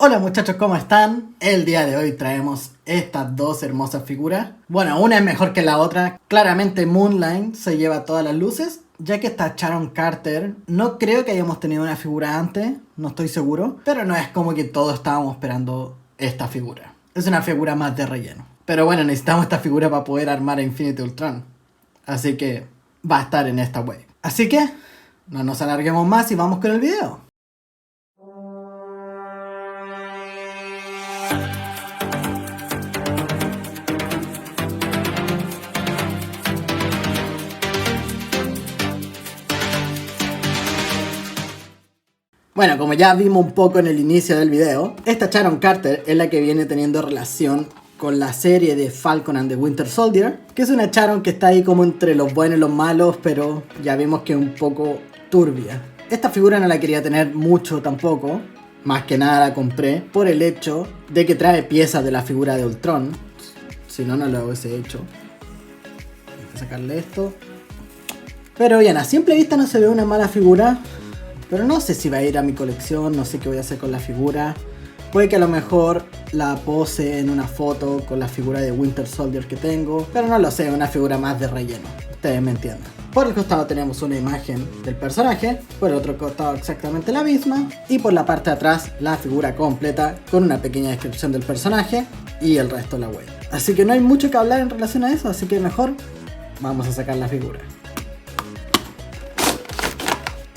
Hola muchachos, ¿cómo están? El día de hoy traemos estas dos hermosas figuras. Bueno, una es mejor que la otra. Claramente Moonlight se lleva todas las luces, ya que está Sharon Carter. No creo que hayamos tenido una figura antes, no estoy seguro, pero no es como que todos estábamos esperando esta figura. Es una figura más de relleno. Pero bueno, necesitamos esta figura para poder armar a Infinity Ultron. Así que va a estar en esta wave. Así que no nos alarguemos más y vamos con el video. Bueno, como ya vimos un poco en el inicio del video, esta Sharon Carter es la que viene teniendo relación con la serie de Falcon and the Winter Soldier, que es una Sharon que está ahí como entre los buenos y los malos, pero ya vimos que es un poco turbia. Esta figura no la quería tener mucho tampoco, más que nada la compré por el hecho de que trae piezas de la figura de Ultron, si no, no lo hubiese hecho. Voy a sacarle esto. Pero bien, a simple vista no se ve una mala figura. Pero no sé si va a ir a mi colección, no sé qué voy a hacer con la figura. Puede que a lo mejor la pose en una foto con la figura de Winter Soldier que tengo. Pero no lo sé, una figura más de relleno. Ustedes me entienden. Por el costado tenemos una imagen del personaje. Por el otro costado exactamente la misma. Y por la parte de atrás la figura completa con una pequeña descripción del personaje y el resto de la web. Así que no hay mucho que hablar en relación a eso, así que mejor vamos a sacar la figura.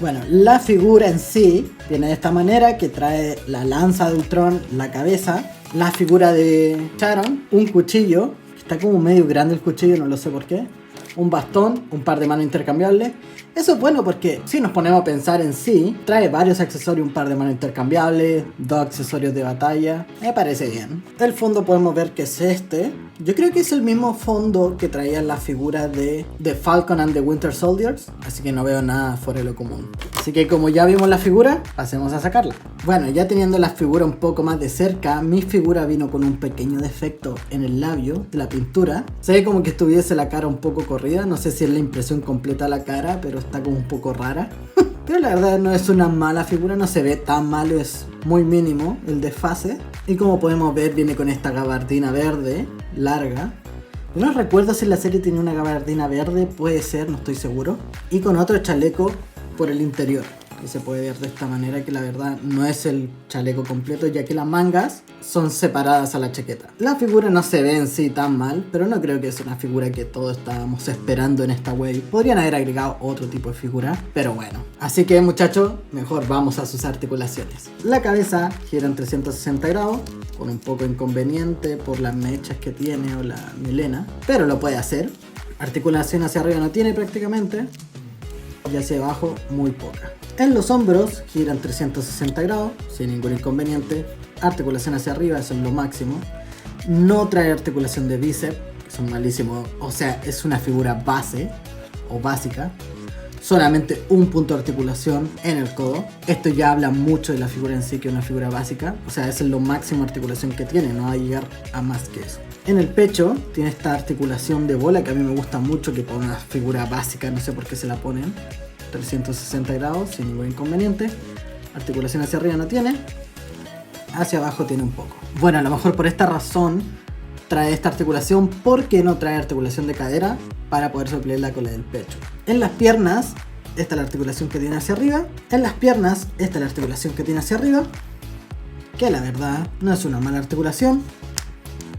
Bueno, la figura en sí viene de esta manera, que trae la lanza de Ultron, la cabeza, la figura de Sharon, un cuchillo, que está como medio grande el cuchillo, no lo sé por qué, un bastón, un par de manos intercambiables. Eso es bueno porque si nos ponemos a pensar en sí, trae varios accesorios, un par de manos intercambiables, dos accesorios de batalla, me parece bien. El fondo podemos ver que es este. Yo creo que es el mismo fondo que traía la figura de Falcon and the Winter Soldiers, así que no veo nada fuera de lo común. Así que como ya vimos la figura, pasemos a sacarla. Bueno, ya teniendo la figura un poco más de cerca, mi figura vino con un pequeño defecto en el labio de la pintura. Se ve como que estuviese la cara un poco corrida, no sé si es la impresión completa de la cara, pero está como un poco rara. Pero la verdad no es una mala figura, no se ve tan malo, es muy mínimo el desfase. Y como podemos ver viene con esta gabardina verde, larga. No recuerdo si la serie tenía una gabardina verde, puede ser, no estoy seguro. Y con otro chaleco por el interior, que se puede ver de esta manera, que la verdad no es el chaleco completo, ya que las mangas son separadas a la chaqueta. La figura no se ve en sí tan mal, pero no creo que es una figura que todos estábamos esperando en esta wave. Podrían haber agregado otro tipo de figura, pero bueno. Así que muchachos, mejor vamos a sus articulaciones. La cabeza gira en 360 grados, con un poco inconveniente por las mechas que tiene o la melena, pero lo puede hacer. Articulación hacia arriba no tiene prácticamente, y hacia abajo muy poca. En los hombros giran 360 grados sin ningún inconveniente. Articulación hacia arriba, eso es lo máximo. No trae articulación de bíceps, que son malísimos. O sea, es una figura base o básica. Solamente un punto de articulación en el codo. Esto ya habla mucho de la figura en sí, que es una figura básica. O sea, es lo máximo de articulación que tiene, no va a llegar a más que eso. En el pecho tiene esta articulación de bola que a mí me gusta mucho, que para una figura básica, no sé por qué se la ponen. 360 grados sin ningún inconveniente. Articulación hacia arriba no tiene, hacia abajo tiene un poco. Bueno, a lo mejor por esta razón trae esta articulación, porque no trae articulación de cadera para poder suplir la cola del pecho. En las piernas, esta es la articulación que tiene hacia arriba. En las piernas, esta es la articulación que tiene hacia arriba, que la verdad no es una mala articulación.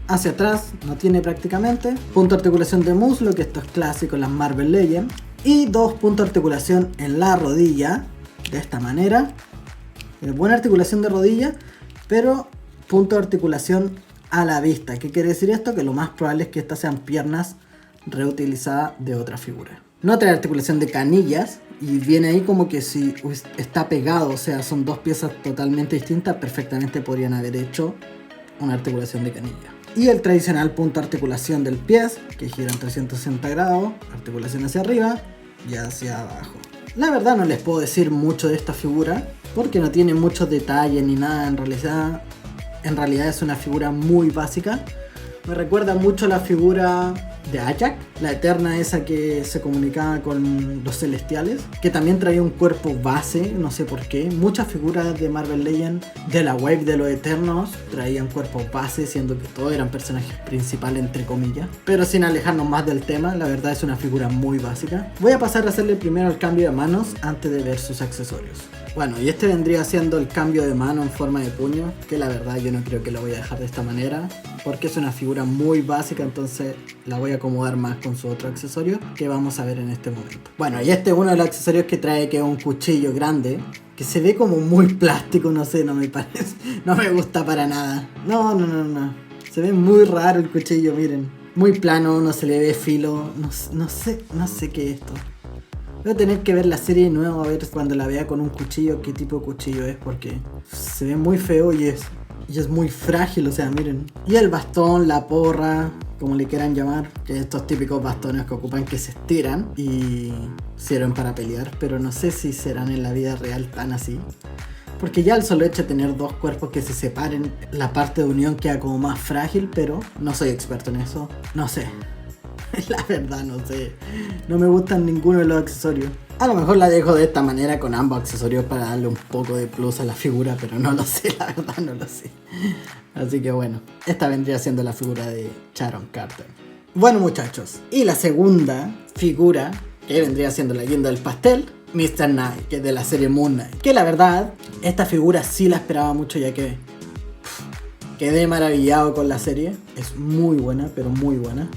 Hacia atrás no tiene prácticamente. Punto de articulación de muslo, que esto es clásico en las Marvel Legends. Y dos puntos de articulación en la rodilla, de esta manera. Buena articulación de rodilla, pero punto de articulación a la vista. ¿Qué quiere decir esto? Que lo más probable es que estas sean piernas reutilizadas de otra figura. No trae articulación de canillas, y viene ahí como que si está pegado, o sea, son dos piezas totalmente distintas, perfectamente podrían haber hecho una articulación de canilla. Y el tradicional punto de articulación del pie, que gira en 360 grados, articulación hacia arriba y hacia abajo. La verdad no les puedo decir mucho de esta figura, porque no tiene muchos detalles ni nada. En realidad es una figura muy básica. Me recuerda mucho a la figura de Ajak, la Eterna esa que se comunicaba con los celestiales, que también traía un cuerpo base, no sé por qué. Muchas figuras de Marvel Legends de la wave de los Eternos traían cuerpos base, siendo que todos eran personajes principales entre comillas. Pero sin alejarnos más del tema, la verdad es una figura muy básica. Voy a pasar a hacerle primero el cambio de manos antes de ver sus accesorios. Bueno, y este vendría siendo el cambio de mano en forma de puño, que la verdad yo no creo que lo voy a dejar de esta manera, porque es una figura muy básica, entonces la voy a acomodar más con su otro accesorio que vamos a ver en este momento. Bueno, y este es uno de los accesorios que trae, que es un cuchillo grande, que se ve como muy plástico, no sé, no me parece, no me gusta para nada. No, se ve muy raro el cuchillo, miren. Muy plano, no se le ve filo, no sé qué es esto. Voy a tener que ver la serie de nuevo a ver cuando la vea con un cuchillo qué tipo de cuchillo es, porque se ve muy feo y es muy frágil, o sea, miren. Y el bastón, la porra, como le quieran llamar, que estos típicos bastones que ocupan, que se estiran y sirven para pelear, pero no sé si serán en la vida real tan así. Porque ya el solo hecho de tener dos cuerpos que se separen, la parte de unión queda como más frágil, pero no soy experto en eso, no sé. La verdad no sé, no me gustan ninguno de los accesorios. A lo mejor la dejo de esta manera con ambos accesorios para darle un poco de plus a la figura, pero no lo sé, la verdad no lo sé. Así que bueno, esta vendría siendo la figura de Sharon Carter. Bueno muchachos, y la segunda figura, que vendría siendo la guinda del pastel, Mr. Knight, que es de la serie Moon Knight. Que la verdad, esta figura sí la esperaba mucho, ya que quedé maravillado con la serie. Es muy buena, pero muy buena.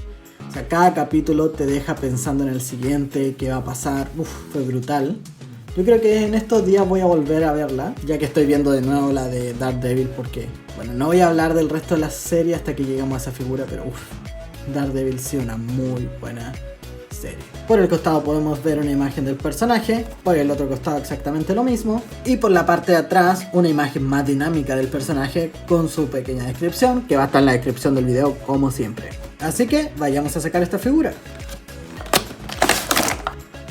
O sea, cada capítulo te deja pensando en el siguiente, qué va a pasar. Fue brutal. Yo creo que en estos días voy a volver a verla, ya que estoy viendo de nuevo la de Daredevil, porque, bueno, no voy a hablar del resto de la serie hasta que lleguemos a esa figura, pero Daredevil sí una muy buena serie. Por el costado podemos ver una imagen del personaje, por el otro costado exactamente lo mismo, y por la parte de atrás una imagen más dinámica del personaje con su pequeña descripción, que va a estar en la descripción del video como siempre. Así que vayamos a sacar esta figura.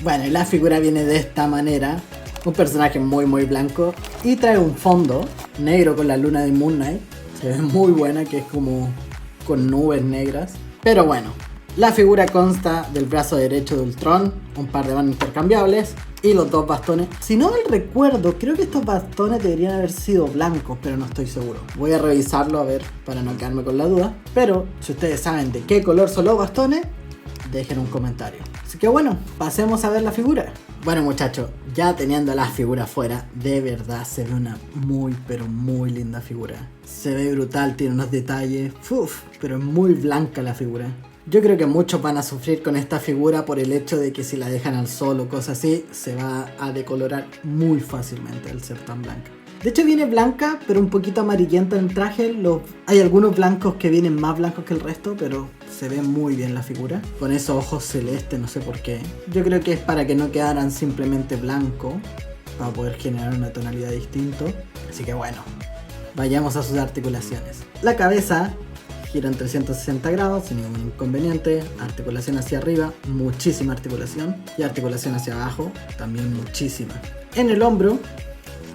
Bueno, y la figura viene de esta manera, un personaje muy blanco, y trae un fondo negro con la luna de Moon Knight. Se ve muy buena, que es como con nubes negras, pero bueno. La figura consta del brazo derecho de Ultron, un par de manos intercambiables y los dos bastones. Si no mal recuerdo, creo que estos bastones deberían haber sido blancos, pero no estoy seguro. Voy a revisarlo a ver para no quedarme con la duda. Pero si ustedes saben de qué color son los bastones, dejen un comentario. Así que bueno, pasemos a ver la figura. Bueno muchachos, ya teniendo la figura fuera, de verdad se ve una pero muy linda figura. Se ve brutal, tiene unos detalles, pero es muy blanca la figura. Yo creo que muchos van a sufrir con esta figura por el hecho de que si la dejan al sol o cosas así, se va a decolorar muy fácilmente al ser tan blanca. De hecho viene blanca, pero un poquito amarillenta en el traje. Hay algunos blancos que vienen más blancos que el resto, pero se ve muy bien la figura. Con esos ojos celestes, no sé por qué. Yo creo que es para que no quedaran simplemente blanco, para poder generar una tonalidad distinta. Así que bueno, vayamos a sus articulaciones. La cabeza gira en 360 grados sin ningún inconveniente, articulación hacia arriba, muchísima articulación, y articulación hacia abajo, también muchísima. En el hombro,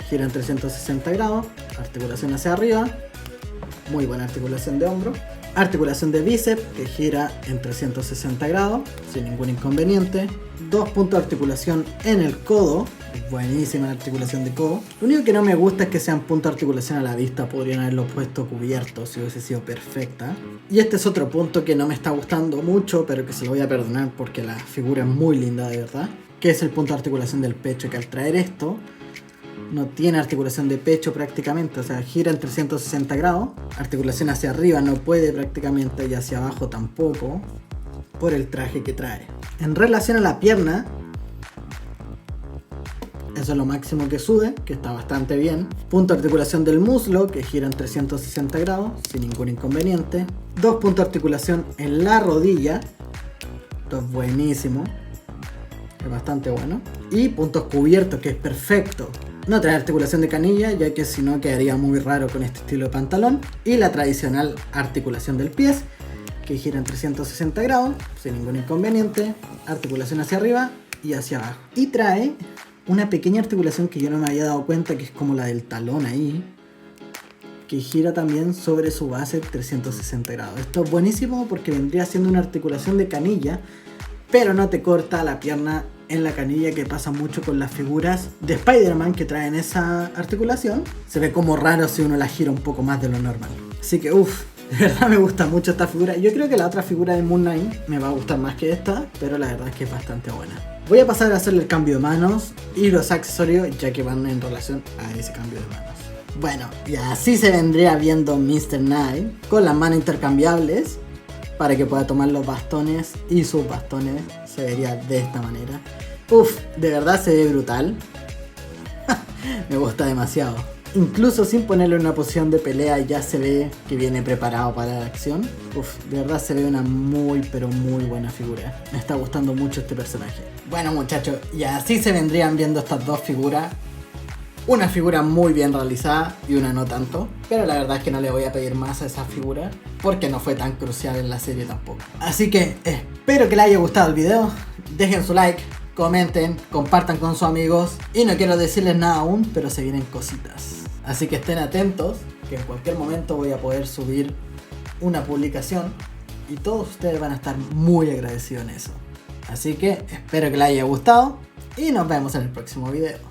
gira en 360 grados, articulación hacia arriba, muy buena articulación de hombro, articulación de bíceps que gira en 360 grados, sin ningún inconveniente, 2 puntos de articulación en el codo, buenísima la articulación de codo. Lo único que no me gusta es que sean puntos de articulación a la vista, podrían haberlo puesto cubierto si hubiese sido perfecta. Y este es otro punto que no me está gustando mucho, pero que se lo voy a perdonar porque la figura es muy linda de verdad, que es el punto de articulación del pecho, que al traer esto no tiene articulación de pecho prácticamente, o sea, gira en 360 grados, articulación hacia arriba no puede prácticamente y hacia abajo tampoco, por el traje que trae. En relación a la pierna, eso es lo máximo que sube, que está bastante bien. Punto de articulación del muslo, que gira en 360 grados, sin ningún inconveniente. 2 puntos de articulación en la rodilla, esto es buenísimo, es bastante bueno. Y puntos cubiertos, que es perfecto. No trae articulación de canilla, ya que si no quedaría muy raro con este estilo de pantalón. Y la tradicional articulación del pie, que gira en 360 grados, sin ningún inconveniente. Articulación hacia arriba y hacia abajo. Y trae una pequeña articulación que yo no me había dado cuenta, que es como la del talón ahí. que gira también sobre su base 360 grados. Esto es buenísimo porque vendría siendo una articulación de canilla, pero no te corta la pierna en la canilla, que pasa mucho con las figuras de Spider-Man que traen esa articulación. Se ve como raro si uno la gira un poco más de lo normal. Así que uff, de verdad me gusta mucho esta figura. Yo creo que la otra figura de Moon Knight me va a gustar más que esta, pero la verdad es que es bastante buena. Voy a pasar a hacerle el cambio de manos y los accesorios, ya que van en relación a ese cambio de manos. Bueno, y así se vendría viendo Mr. Knight con las manos intercambiables para que pueda tomar los bastones, y sus bastones se vería de esta manera. Uff, de verdad se ve brutal. Me gusta demasiado. Incluso sin ponerlo en una posición de pelea ya se ve que viene preparado para la acción. Uff, de verdad se ve una muy pero muy buena figura. Me está gustando mucho este personaje. Bueno muchachos, y así se vendrían viendo estas dos figuras. Una figura muy bien realizada y una no tanto, pero la verdad es que no le voy a pedir más a esa figura porque no fue tan crucial en la serie tampoco. Así que espero que les haya gustado el video, dejen su like, comenten, compartan con sus amigos y no quiero decirles nada aún, pero se vienen cositas. Así que estén atentos, que en cualquier momento voy a poder subir una publicación y todos ustedes van a estar muy agradecidos en eso. Así que espero que les haya gustado y nos vemos en el próximo video.